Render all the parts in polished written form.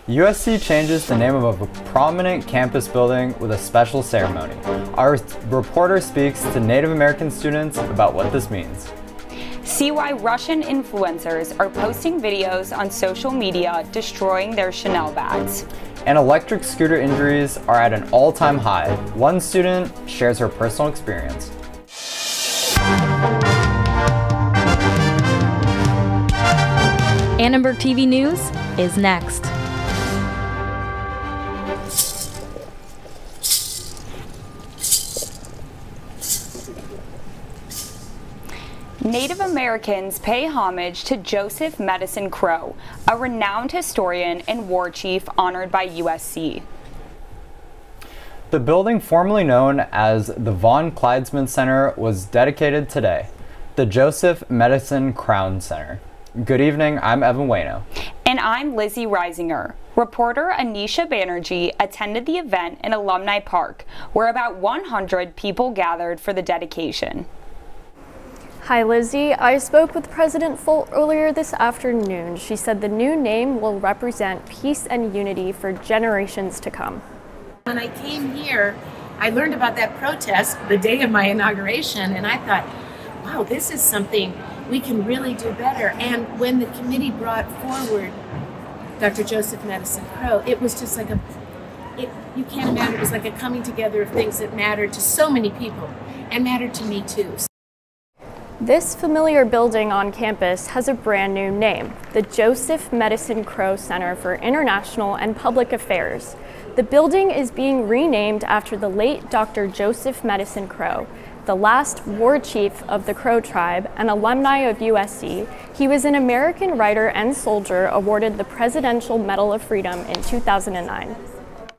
USC changes the name of a prominent campus building with a special ceremony. Our reporter speaks to Native American students about what this means. See why Russian influencers are posting videos on social media destroying their Chanel bags. And electric scooter injuries are at an all-time high. One student shares her personal experience. Annenberg TV News is next. Native Americans pay homage to Joseph Medicine Crow, a renowned historian and war chief honored by USC. The building formerly known as the Von Kleidsman Center was dedicated today, the Joseph Medicine Crown Center. Good evening, I'm Evan WYNO. And I'm Lizzie Reisinger. Reporter Anisha Banerjee attended the event in Alumni Park, where about 100 people gathered for the dedication. Hi Lizzie, I spoke with President FOLT earlier this afternoon. She said the new name will represent peace and unity for generations to come. When I came here, I learned about that protest the day of my inauguration, and I thought, wow, this is something we can really do better. And when the committee brought forward Dr. Joseph Medicine Crow, it was just like you can't imagine, it was like a coming together of things that mattered to so many people and mattered to me too. This familiar building on campus has a brand new name, the Joseph Medicine Crow Center for International and Public Affairs. The building is being renamed after the late Dr. Joseph Medicine Crow, the last war chief of the Crow tribe and alumni of USC. He was an American writer and soldier awarded the Presidential Medal of Freedom in 2009.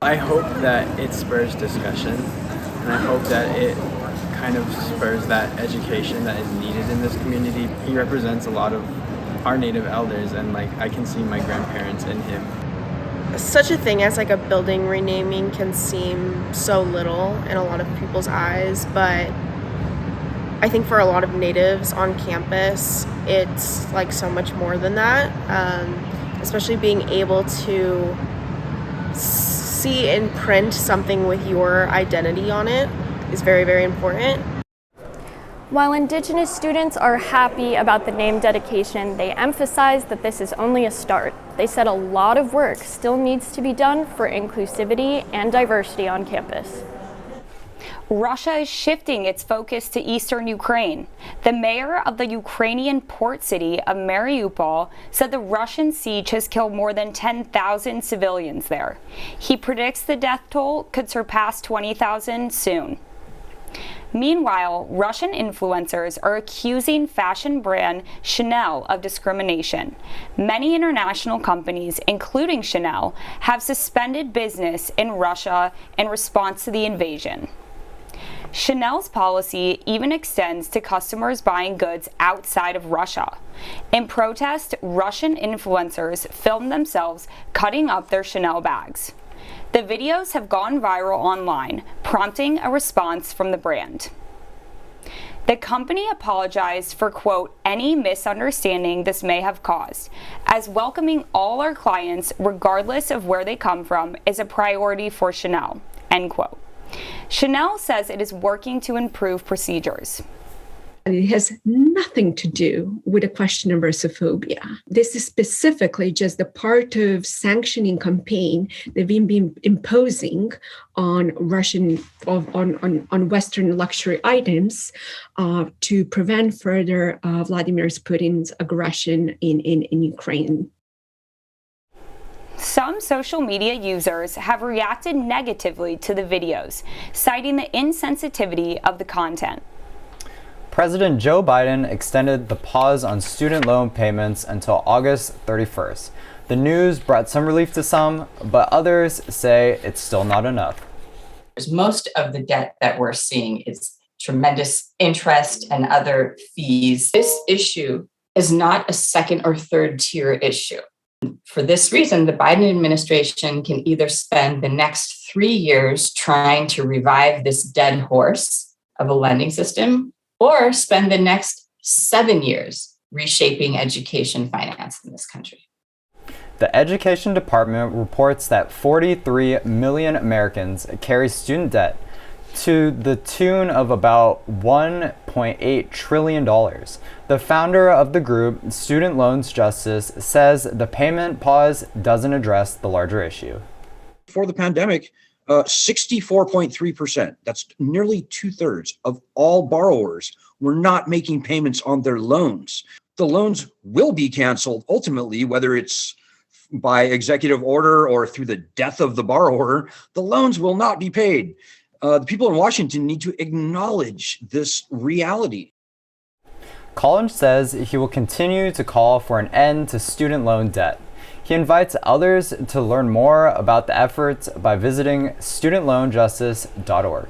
I hope that it spurs discussion, and I hope that it kind of spurs that education that is needed in this community. He represents a lot of our Native elders, and I can see my grandparents in him. Such a thing as a building renaming can seem so little in a lot of people's eyes, but I think for a lot of Natives on campus, it's so much more than that. Especially being able to see in print something with your identity on it is very, very important. While Indigenous students are happy about the name dedication, they emphasize that this is only a start. They said a lot of work still needs to be done for inclusivity and diversity on campus. Russia is shifting its focus to eastern Ukraine. The mayor of the Ukrainian port city of Mariupol said the Russian siege has killed more than 10,000 civilians there. He predicts the death toll could surpass 20,000 soon. Meanwhile, Russian influencers are accusing fashion brand Chanel of discrimination. Many international companies, including Chanel, have suspended business in Russia in response to the invasion. Chanel's policy even extends to customers buying goods outside of Russia. In protest, Russian influencers filmed themselves cutting up their Chanel bags. The videos have gone viral online, prompting a response from the brand. The company apologized for, quote, any misunderstanding this may have caused, as welcoming all our clients, regardless of where they come from, is a priority for Chanel, end quote. Chanel says it is working to improve procedures. It has nothing to do with the question of Russophobia. This is specifically just the part of sanctioning campaign they've been imposing on on Western luxury items to prevent further Vladimir Putin's aggression in Ukraine. Some social media users have reacted negatively to the videos, citing the insensitivity of the content. President Joe Biden extended the pause on student loan payments until August 31st. The news brought some relief to some, but others say it's still not enough. Most of the debt that we're seeing is tremendous interest and other fees. This issue is not a second or third tier issue. For this reason, the Biden administration can either spend the next 3 years trying to revive this dead horse of a lending system, or spend the next 7 years reshaping education finance in this country. The Education Department reports that 43 million Americans carry student debt to the tune of about $1.8 trillion. The founder of the group, Student Loans Justice, says the payment pause doesn't address the larger issue. Before the pandemic, 64.3%, that's nearly 2/3 of all borrowers, were not making payments on their loans. The loans will be canceled ultimately, whether it's by executive order or through the death of the borrower. The loans will not be paid. The people in Washington need to acknowledge this reality. COLLINGE says he will continue to call for an end to student loan debt. He invites others to learn more about the efforts by visiting studentloanjustice.org.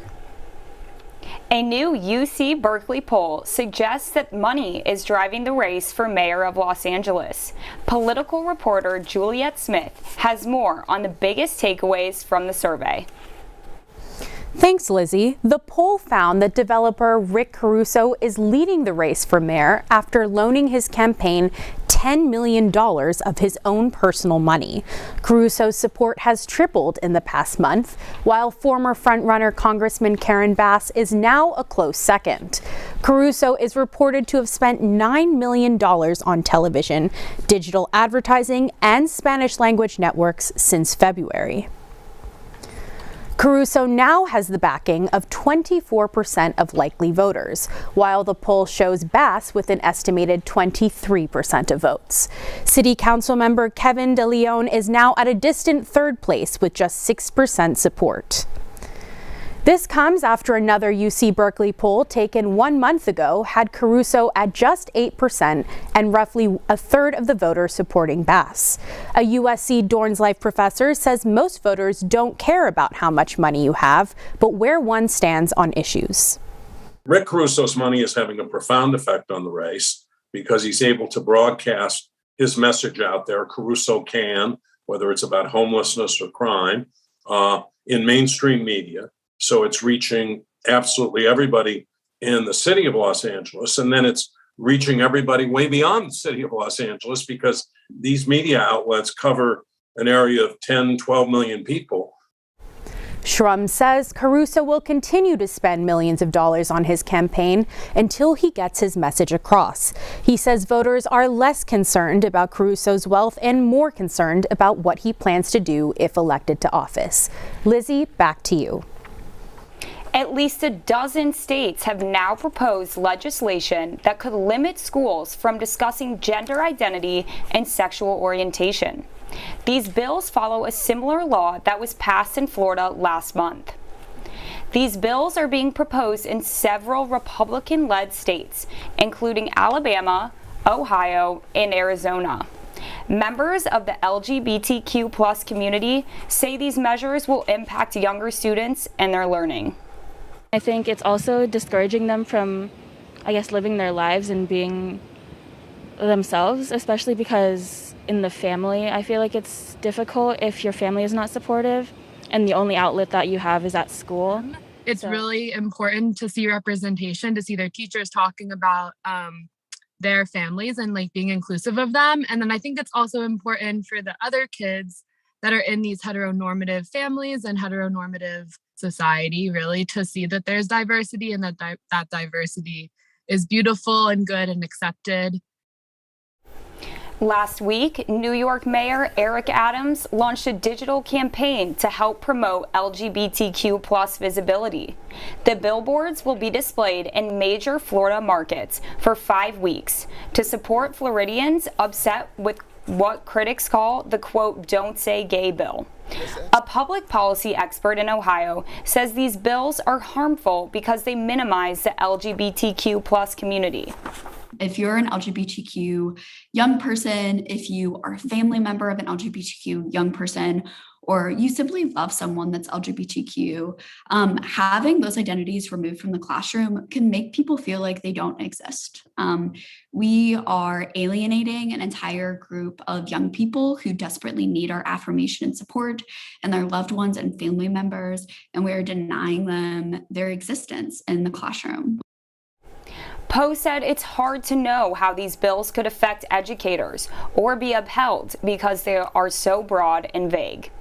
A new UC Berkeley poll suggests that money is driving the race for mayor of Los Angeles. Political reporter Juliette Smith has more on the biggest takeaways from the survey. Thanks, Lizzie. The poll found that developer Rick Caruso is leading the race for mayor after loaning his campaign $10 million of his own personal money. Caruso's support has tripled in the past month, while former frontrunner Congressman Karen Bass is now a close second. Caruso is reported to have spent $9 million on television, digital advertising, and Spanish language networks since February. Caruso now has the backing of 24% of likely voters, while the poll shows Bass with an estimated 23% of votes. City Council member Kevin De Leon is now at a distant third place with just 6% support. This comes after another UC Berkeley poll taken 1 month ago had Caruso at just 8% and roughly a third of the voters supporting Bass. A USC Dorns Life professor says most voters don't care about how much money you have, but where one stands on issues. Rick Caruso's money is having a profound effect on the race because he's able to broadcast his message out there. Caruso can, whether it's about homelessness or crime, in mainstream media. So it's reaching absolutely everybody in the city of Los Angeles. And then it's reaching everybody way beyond the city of Los Angeles because these media outlets cover an area of 10, 12 million people. SHRUM says Caruso will continue to spend millions of dollars on his campaign until he gets his message across. He says voters are less concerned about Caruso's wealth and more concerned about what he plans to do if elected to office. Lizzie, back to you. At least a dozen states have now proposed legislation that could limit schools from discussing gender identity and sexual orientation. These bills follow a similar law that was passed in Florida last month. These bills are being proposed in several Republican-led states, including Alabama, Ohio, and Arizona. Members of the LGBTQ+ community say these measures will impact younger students and their learning. I think it's also discouraging them from, living their lives and being themselves, especially because in the family, I feel like it's difficult if your family is not supportive and the only outlet that you have is at school. It's really important to see representation, to see their teachers talking about their families and being inclusive of them. And then I think it's also important for the other kids that are in these heteronormative families and heteronormative society, really, to see that there's diversity and that that diversity is beautiful and good and accepted. Last week, New York Mayor Eric Adams launched a digital campaign to help promote LGBTQ+ visibility. The billboards will be displayed in major Florida markets for 5 weeks to support Floridians upset with what critics call the, quote, "Don't Say Gay" bill. A public policy expert in Ohio says these bills are harmful because they minimize the LGBTQ+ community. If you're an LGBTQ young person, if you are a family member of an LGBTQ young person, or you simply love someone that's LGBTQ, having those identities removed from the classroom can make people feel like they don't exist. We are alienating an entire group of young people who desperately need our affirmation and support, and their loved ones and family members, and we are denying them their existence in the classroom. Poe said it's hard to know how these bills could affect educators or be upheld because they are so broad and vague.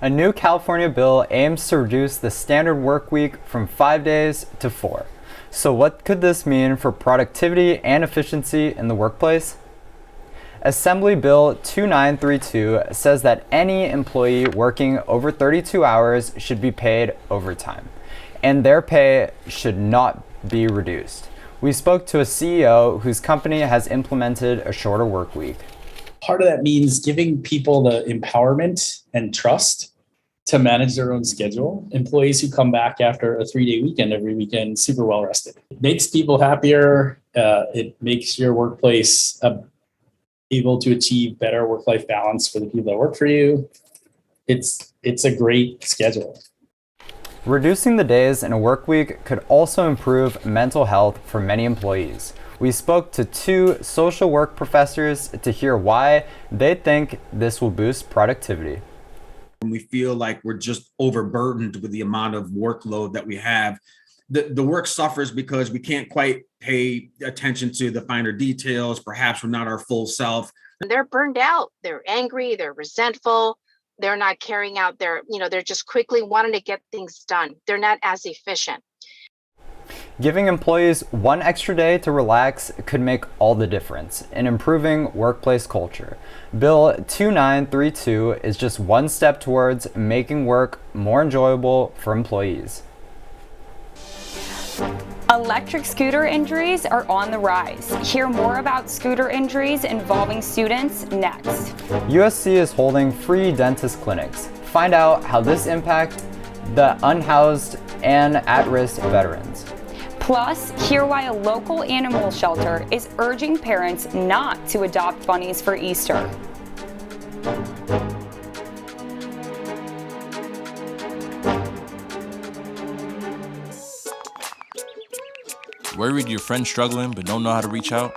A new California bill aims to reduce the standard work week from 5 days to 4. So what could this mean for productivity and efficiency in the workplace? Assembly Bill 2932 says that any employee working over 32 hours should be paid overtime, and their pay should not be reduced. We spoke to a CEO whose company has implemented a shorter work week. Part of that means giving people the empowerment and trust to manage their own schedule. Employees who come back after a 3-day weekend every weekend, super well rested. It makes people happier. It makes your workplace able to achieve better work-life balance for the people that work for you. It's a great schedule. Reducing the days in a work week could also improve mental health for many employees. We spoke to 2 social work professors to hear why they think this will boost productivity. We feel like we're just overburdened with the amount of workload that we have. The work suffers because we can't quite pay attention to the finer details. Perhaps we're not our full self. They're burned out. They're angry. They're resentful. They're not carrying out they're just quickly wanting to get things done. They're not as efficient. Giving employees 1 extra day to relax could make all the difference in improving workplace culture. Bill 2932 is just one step towards making work more enjoyable for employees. Electric scooter injuries are on the rise. Hear more about scooter injuries involving students next. USC is holding free dentist clinics. Find out how this impacts the unhoused and at-risk veterans. Plus, hear why a local animal shelter is urging parents not to adopt bunnies for Easter. Worried your friend's struggling but don't know how to reach out?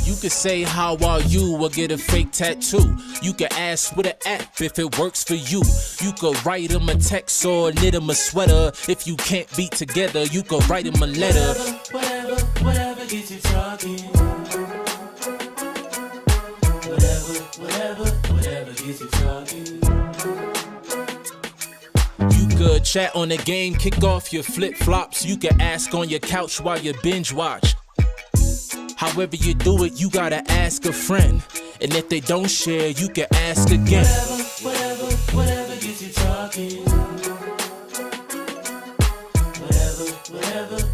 You could say how are you or get a fake tattoo. You could ask with an app if it works for you. You could write them a text or knit them a sweater. If you can't be together, you could write them a letter. Whatever gets you talking. Whatever gets you talking. You could chat on the game, kick off your flip-flops. You could ask on your couch while you binge watch. However you do it, you gotta ask a friend. And if they don't share, you can ask again. Whatever gets you talking.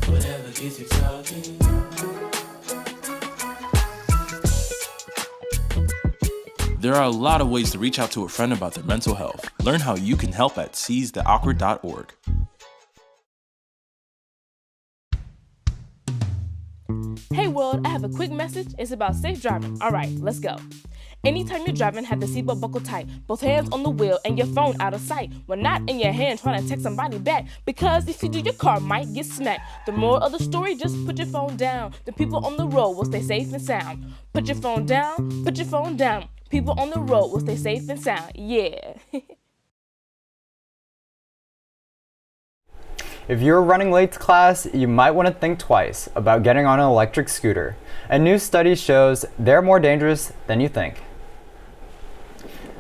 Whatever gets you talking. There are a lot of ways to reach out to a friend about their mental health. Learn how you can help at seizetheawkward.org. Hey world, I have a quick message. It's about safe driving. All right, let's go. Anytime you're driving, have the seatbelt buckled tight. Both hands on the wheel and your phone out of sight. When not in your hand trying to text somebody back. Because if you do, your car might get smacked. The moral of the story, just put your phone down. The people on the road will stay safe and sound. Put your phone down, put your phone down. People on the road will stay safe and sound. Yeah. If you're running late to class, you might want to think twice about getting on an electric scooter. A new study shows they're more dangerous than you think.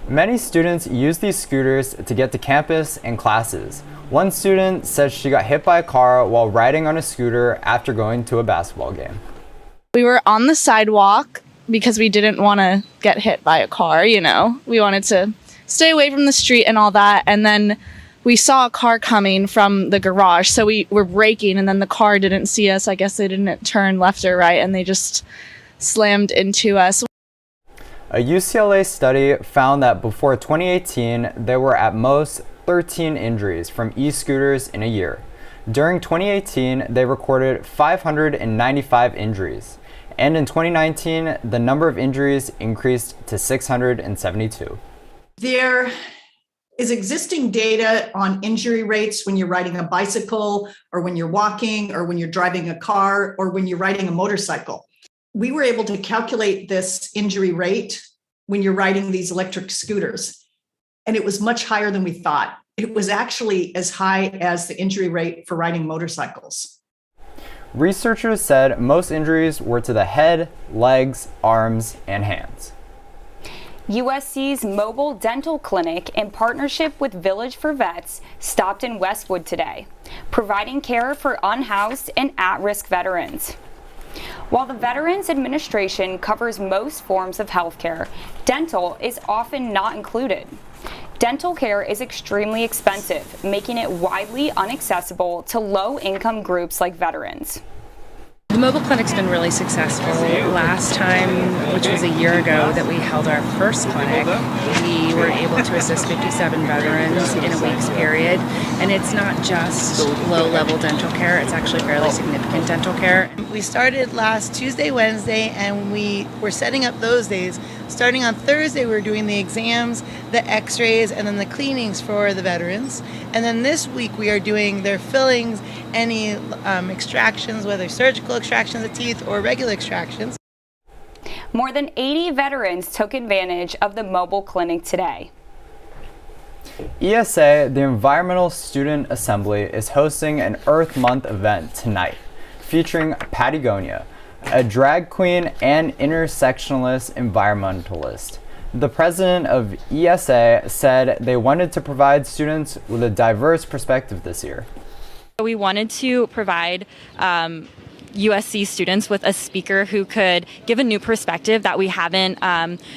Many students use these scooters to get to campus and classes. One student says she got hit by a car while riding on a scooter after going to a basketball game. We were on the sidewalk because we didn't want to get hit by a car, you know. We wanted to stay away from the street and all that, and then we saw a car coming from the garage, so we were braking, and then the car didn't see us. I guess they didn't turn left or right, and they just slammed into us. A UCLA study found that before 2018, there were at most 13 injuries from e-scooters in a year. During 2018, they recorded 595 injuries. And in 2019, the number of injuries increased to 672. There is existing data on injury rates when you're riding a bicycle or when you're walking or when you're driving a car or when you're riding a motorcycle. We were able to calculate this injury rate when you're riding these electric scooters, and it was much higher than we thought. It was actually as high as the injury rate for riding motorcycles. Researchers said most injuries were to the head, legs, arms, and hands. USC's Mobile Dental Clinic, in partnership with Village for Vets, stopped in Westwood today, providing care for unhoused and at-risk veterans. While the Veterans Administration covers most forms of health care, dental is often not included. Dental care is extremely expensive, making it widely inaccessible to low-income groups like veterans. The mobile clinic's been really successful. Last time, which was a year ago that we held our first clinic, we were able to assist 57 veterans in a week's period. And it's not just low-level dental care, it's actually fairly significant dental care. We started last Tuesday, Wednesday, and we were setting up those days. Starting on Thursday, we were doing the exams, the x-rays, and then the cleanings for the veterans. And then this week, we are doing their fillings, any extractions, whether surgical extractions of teeth or regular extractions. More than 80 veterans took advantage of the mobile clinic today. ESA, the Environmental Student Assembly, is hosting an Earth Month event tonight, featuring Patagonia, a drag queen and intersectionalist environmentalist. The president of ESA said they wanted to provide students with a diverse perspective this year. We wanted to provide USC students with a speaker who could give a new perspective that we haven't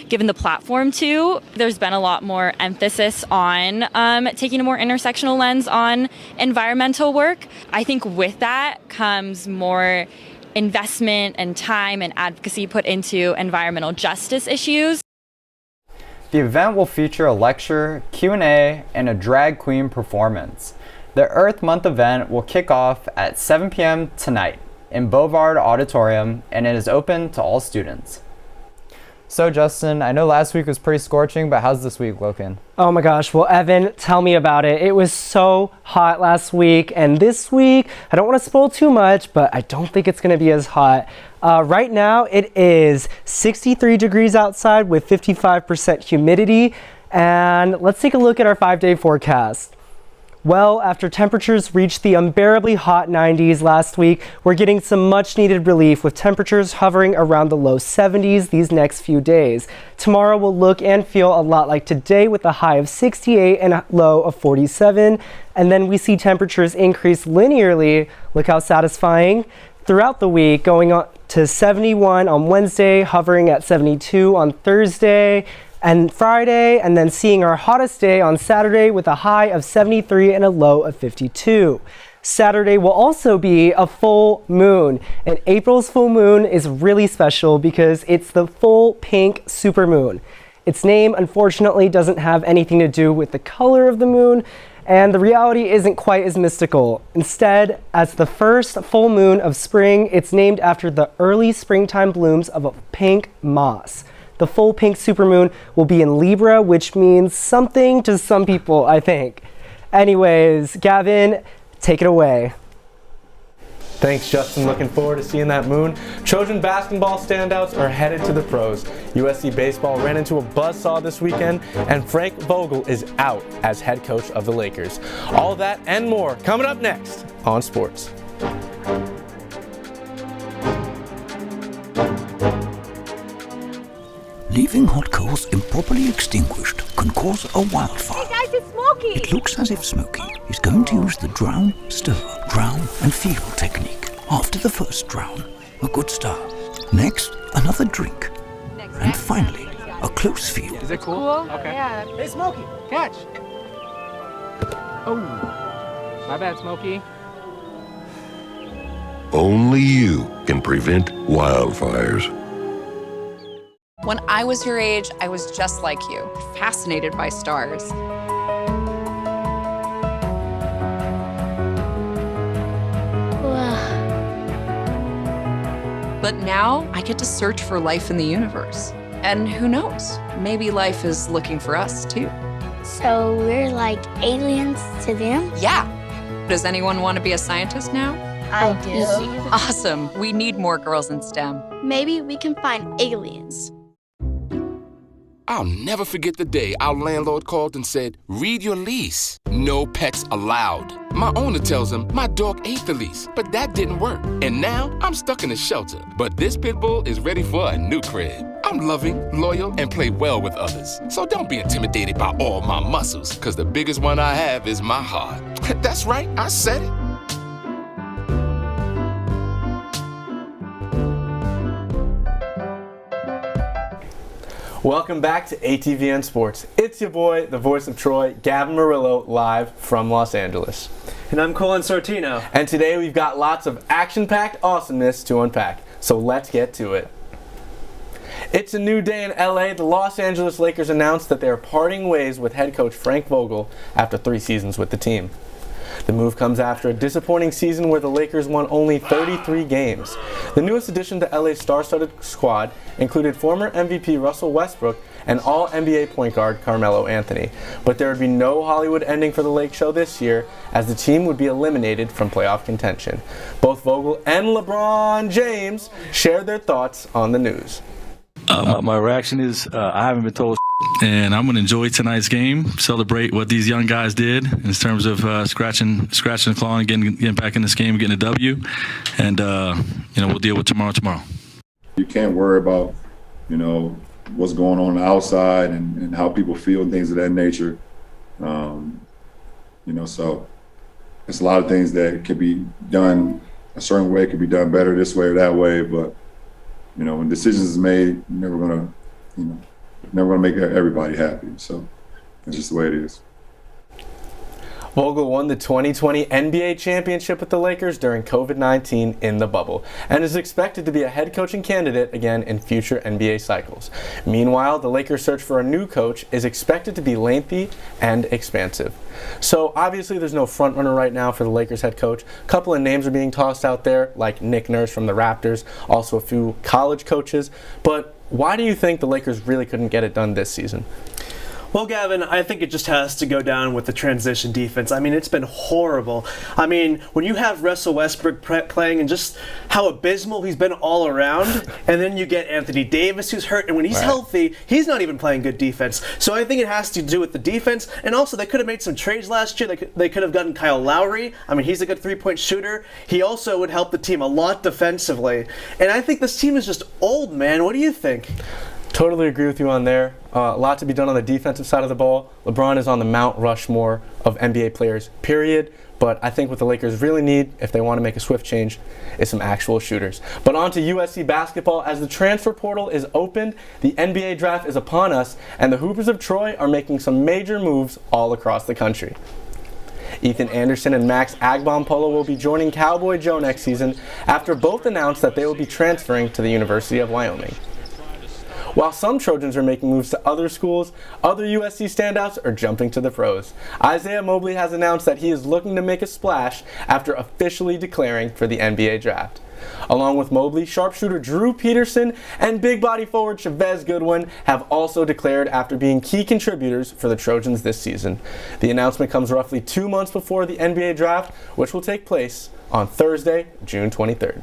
given the platform to. There's been a lot more emphasis on taking a more intersectional lens on environmental work. I think with that comes more investment and time and advocacy put into environmental justice issues. The event will feature a lecture, Q&A, and a drag queen performance. The Earth Month event will kick off at 7 p.m. tonight in Bovard Auditorium, and it is open to all students. So Justin, I know last week was pretty scorching, but how's this week looking? Oh my gosh, well Evan, tell me about it. It was so hot last week, and this week, I don't want to spoil too much, but I don't think it's going to be as hot. Right now, it is 63 degrees outside with 55% humidity, and let's take a look at our 5-day forecast. Well, after temperatures reached the unbearably hot 90s last week, we're getting some much needed relief with temperatures hovering around the low 70s these next few days. Tomorrow will look and feel a lot like today with a high of 68 and a low of 47. And then we see temperatures increase linearly, look how satisfying, throughout the week, going on to 71 on Wednesday, hovering at 72 on Thursday and Friday, and then seeing our hottest day on Saturday with a high of 73 and a low of 52. Saturday will also be a full moon, and April's full moon is really special because it's the full pink supermoon. Its name, unfortunately, doesn't have anything to do with the color of the moon, and the reality isn't quite as mystical. Instead, as the first full moon of spring, it's named after the early springtime blooms of a pink moss. The full pink supermoon will be in Libra, which means something to some people, I think. Anyways, Gavin, take it away. Thanks, Justin. Looking forward to seeing that moon. Trojan basketball standouts are headed to the pros. USC baseball ran into a buzzsaw this weekend, and Frank Vogel is out as head coach of the Lakers. All that and more coming up next on Sports. Leaving hot coals improperly extinguished can cause a wildfire. Hey guys, it's Smokey! It looks as if Smokey is going to use the drown, stir, drown and feel technique. After the first drown, a good start. Next, another drink. And finally, a close feel. Is it cool? Okay. Yeah. Hey Smokey, catch! Oh, my bad, Smokey. Only you can prevent wildfires. When I was your age, I was just like you, fascinated by stars. But now I get to search for life in the universe. And who knows, maybe life is looking for us too. So we're like aliens to them? Yeah. Does anyone want to be a scientist now? I do. Awesome. We need more girls in STEM. Maybe we can find aliens. I'll never forget the day our landlord called and said, read your lease. No pets allowed. My owner tells him my dog ate the lease, but that didn't work. And now I'm stuck in a shelter. But this pit bull is ready for a new crib. I'm loving, loyal, and play well with others. So don't be intimidated by all my muscles, because the biggest one I have is my heart. That's right, I said it. Welcome back to ATVN Sports. It's your boy, the voice of Troy, Gavin Murillo, live from Los Angeles. And I'm Colin Sortino. And today we've got lots of action-packed awesomeness to unpack. So let's get to it. It's a new day in LA. The Los Angeles Lakers announced that they are parting ways with head coach Frank Vogel after 3 seasons with the team. The move comes after a disappointing season where the Lakers won only 33 games. The newest addition to LA's star-studded squad included former MVP Russell Westbrook and all-NBA point guard Carmelo Anthony. But there would be no Hollywood ending for the Lake Show this year, as the team would be eliminated from playoff contention. Both Vogel and LeBron James shared their thoughts on the news. My reaction is I haven't been told, and I'm going to enjoy tonight's game, celebrate what these young guys did in terms of scratching the claw and getting back in this game, getting a W, and we'll deal with tomorrow. You can't worry about what's going on outside and how people feel and things of that nature. So it's a lot of things that could be done a certain way, could be done better this way or that way, but when decisions is made, you're never gonna make everybody happy. So it's just the way it is. Vogel won the 2020 NBA championship with the Lakers during COVID-19 in the bubble and is expected to be a head coaching candidate again in future NBA cycles. Meanwhile, the Lakers' search for a new coach is expected to be lengthy and expansive. So obviously there's no frontrunner right now for the Lakers head coach. A couple of names are being tossed out there, like Nick Nurse from the Raptors, also a few college coaches. But why do you think the Lakers really couldn't get it done this season? Well, Gavin, I think it just has to go down with the transition defense. I mean, it's been horrible. I mean, when you have Russell Westbrook playing and just how abysmal he's been all around, and then you get Anthony Davis who's hurt, and when he's healthy, he's not even playing good defense. So I think it has to do with the defense, and also they could have made some trades last year. They could have gotten Kyle Lowry. I mean, he's a good three-point shooter. He also would help the team a lot defensively. And I think this team is just old, man. What do you think? Totally agree with you on there. A lot to be done on the defensive side of the ball. LeBron is on the Mount Rushmore of NBA players, period. But I think what the Lakers really need, if they want to make a swift change, is some actual shooters. But on to USC basketball. As the transfer portal is opened, the NBA draft is upon us, and the Hoopers of Troy are making some major moves all across the country. Ethan Anderson and Max Agbompolo will be joining Cowboy Joe next season after both announced that they will be transferring to the University of Wyoming. While some Trojans are making moves to other schools, other USC standouts are jumping to the pros. Isaiah Mobley has announced that he is looking to make a splash after officially declaring for the NBA draft. Along with Mobley, sharpshooter Drew Peterson and big body forward Chavez Goodwin have also declared after being key contributors for the Trojans this season. The announcement comes roughly 2 months before the NBA draft, which will take place on Thursday, June 23rd.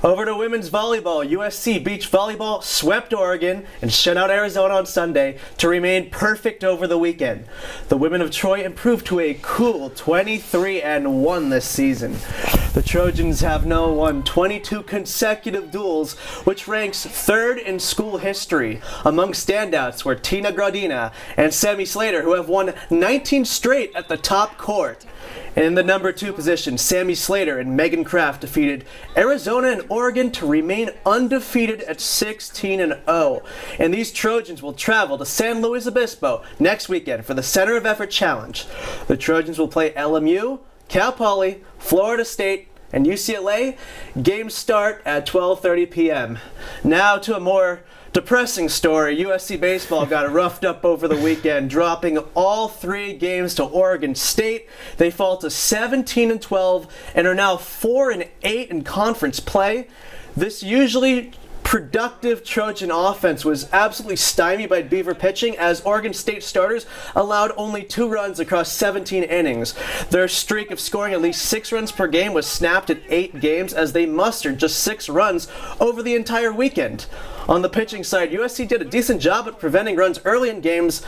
Over to women's volleyball. USC Beach Volleyball swept Oregon and shut out Arizona on Sunday to remain perfect over the weekend. The women of Troy improved to a cool 23-1 this season. The Trojans have now won 22 consecutive duels, which ranks 3rd in school history. Among standouts were Tina Gradina and Sammy Slater, who have won 19 straight at the top court. And in the number 2 position, Sammy Slater and Megan Kraft defeated Arizona and Oregon to remain undefeated at 16-0. And these Trojans will travel to San Luis Obispo next weekend for the Center of Effort Challenge. The Trojans will play LMU, Cal Poly, Florida State, and UCLA. Games start at 12:30 p.m. Now to a more depressing story. USC baseball got roughed up over the weekend, dropping all 3 games to Oregon State. They fall to 17-12 and are now 4-8 in conference play. This usually productive Trojan offense was absolutely stymied by Beaver pitching, as Oregon State starters allowed only 2 runs across 17 innings. Their streak of scoring at least 6 runs per game was snapped at 8 games, as they mustered just 6 runs over the entire weekend. On the pitching side, USC did a decent job at preventing runs early in games,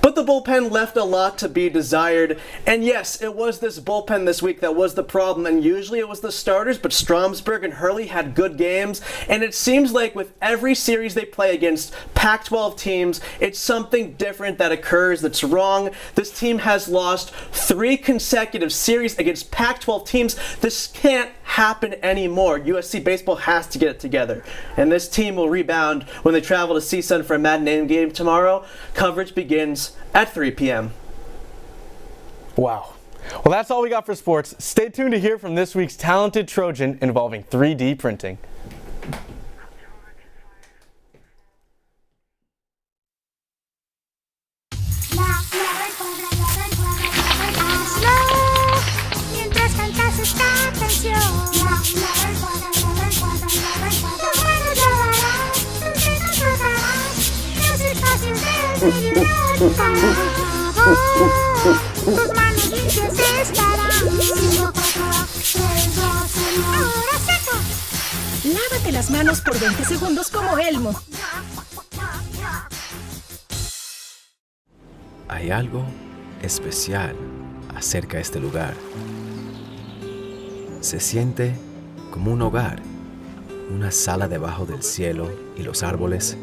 but the bullpen left a lot to be desired. And yes, it was this bullpen this week that was the problem, and usually it was the starters, but Stromsburg and Hurley had good games, and it seems like with every series they play against Pac-12 teams, it's something different that occurs that's wrong. This team has lost 3 consecutive series against Pac-12 teams. This can't happen anymore. USC baseball has to get it together, and this team will rebound when they travel to CSUN for a matinee game tomorrow. Coverage begins at 3 p.m. Wow. Well, that's all we got for sports. Stay tuned to hear from this week's talented Trojan involving 3D printing. Lávate las manos por 20 segundos como Elmo. Hay algo especial acerca de este lugar. Se siente como un hogar, una sala debajo del cielo y los árboles.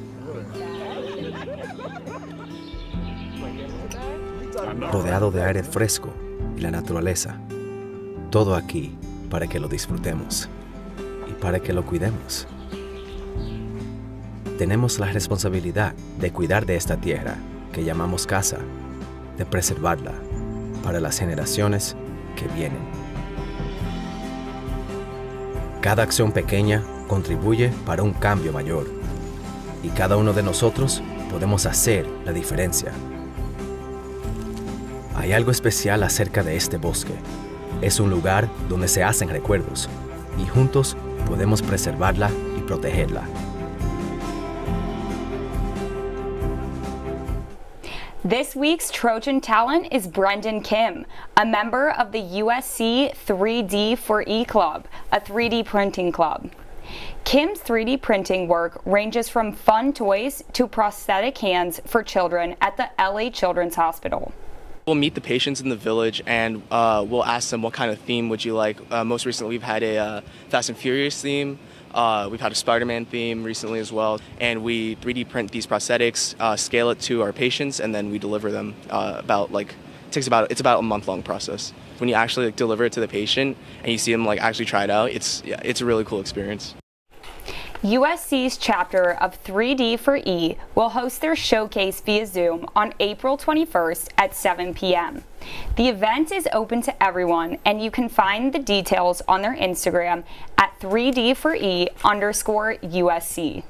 Rodeado de aire fresco y la naturaleza. Todo aquí para que lo disfrutemos y para que lo cuidemos. Tenemos la responsabilidad de cuidar de esta tierra que llamamos casa, de preservarla para las generaciones que vienen. Cada acción pequeña contribuye para un cambio mayor y cada uno de nosotros podemos hacer la diferencia. Hay algo especial acerca de este bosque. Es un lugar donde se hacen recuerdos y juntos podemos preservarla y protegerla. This week's Trojan talent is Brendan Kim, a member of the USC 3D for E Club, a 3D printing club. Kim's 3D printing work ranges from fun toys to prosthetic hands for children at the LA Children's Hospital. We'll meet the patients in the village and we'll ask them what kind of theme would you like. Most recently we've had a Fast and Furious theme. We've had a Spider-Man theme recently as well. And we 3D print these prosthetics, scale it to our patients, and then we deliver them it's about a month-long process. When you actually deliver it to the patient and you see them actually try it out, it's a really cool experience. USC's chapter of 3D for E will host their showcase via Zoom on April 21st at 7 p.m. The event is open to everyone, and you can find the details on their Instagram at 3D4E_USC.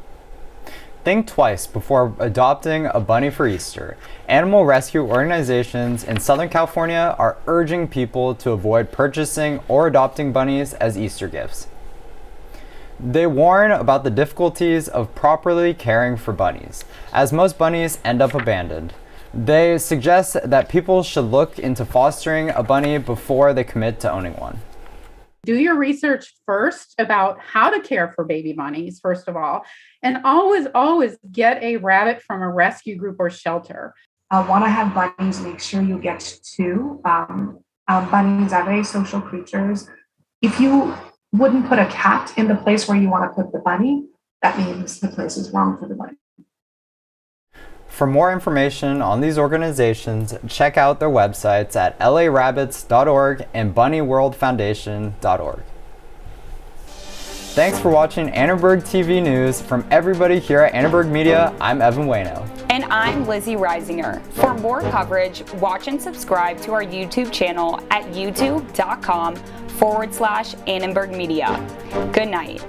Think twice before adopting a bunny for Easter. Animal rescue organizations in Southern California are urging people to avoid purchasing or adopting bunnies as Easter gifts. They warn about the difficulties of properly caring for bunnies, as most bunnies end up abandoned. They suggest that people should look into fostering a bunny before they commit to owning one. Do your research first about how to care for baby bunnies, first of all, and always get a rabbit from a rescue group or shelter. Want to have bunnies, make sure you get 2. Bunnies are very social creatures. If you wouldn't put a cat in the place where you want to put the bunny, that means the place is wrong for the bunny. For more information on these organizations, check out their websites at larabbits.org and bunnyworldfoundation.org. Thanks for watching Annenberg TV News. From everybody here at Annenberg Media, I'm Evan WYNO. And I'm Lizzie Reisinger. For more coverage, watch and subscribe to our YouTube channel at youtube.com/Annenberg Media. Good night.